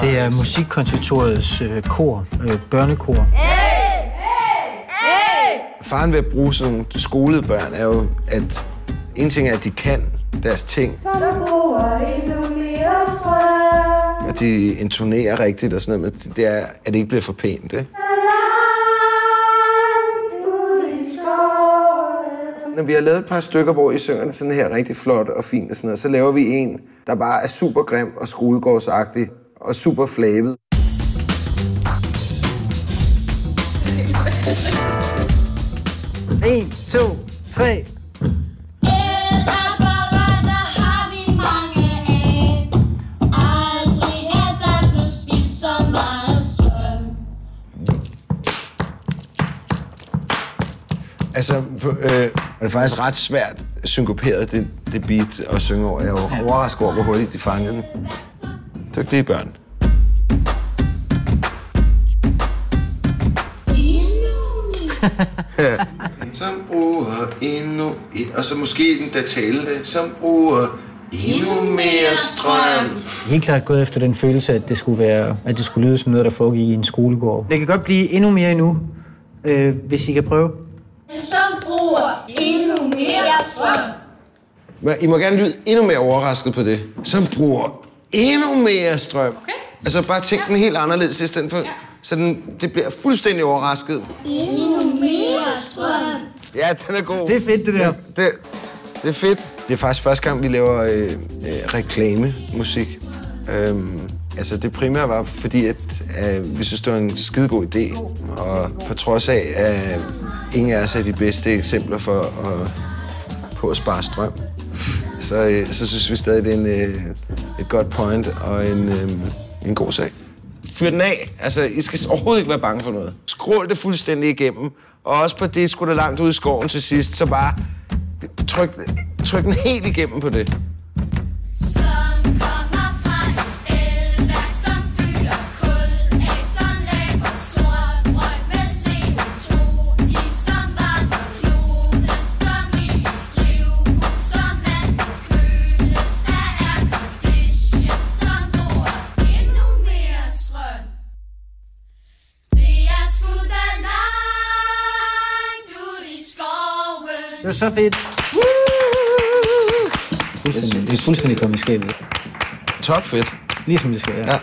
Det er Musikkonservatoriets kor, børnekor. Hey! Hey! Hey! Faren ved at bruge sådan nogle skolede børn er jo, at en ting er, at de kan deres ting. At de intonerer rigtigt og sådan noget, men det er, at det ikke bliver for pænt, ikke? Når vi har lavet et par stykker, hvor I synger det sådan her rigtig flot og fint og sådan noget, så laver vi en, der bare er super grim og skolegårdsagtig og super flabet. En, to, tre. Altså, det er faktisk ret svært synkoperet, det beat at synge over. Jeg er overrasket over, hvor hurtigt de fangede den. Dygtige børn. Som bruger endnu et, og så måske den, der talte det, som bruger endnu mere strøm. Helt klart gået efter den følelse, at det skulle lyde som noget, der foregik i en skolegård. Det kan godt blive endnu mere endnu, hvis I kan prøve. Som bruger endnu mere strøm. Men I må gerne lyde endnu mere overrasket på det. Som bruger endnu mere strøm. Okay. Altså bare tænk den helt anderledes i stedet for... Ja. Så det bliver fuldstændig overrasket. Endnu mere strøm. Ja, den er god. Det er fedt, det der. Det er fedt. Det er faktisk første gang, vi laver reklamemusik. Altså det primære var, fordi at, vi synes, det var en skidegod idé. Og på trods af, at ingen af os er de bedste eksempler på at spare strøm, så synes vi stadig, det er et godt point og en god sag. Fyr den af. Altså, I skal overhovedet ikke være bange for noget. Skrål det fuldstændig igennem. Og også på det, skulle der langt ud i skoven til sidst, så bare tryk den helt igennem på det. Det var så fedt. Det er fuldstændig kommet i skabet. Top fedt. Ligesom det skal være. Ja.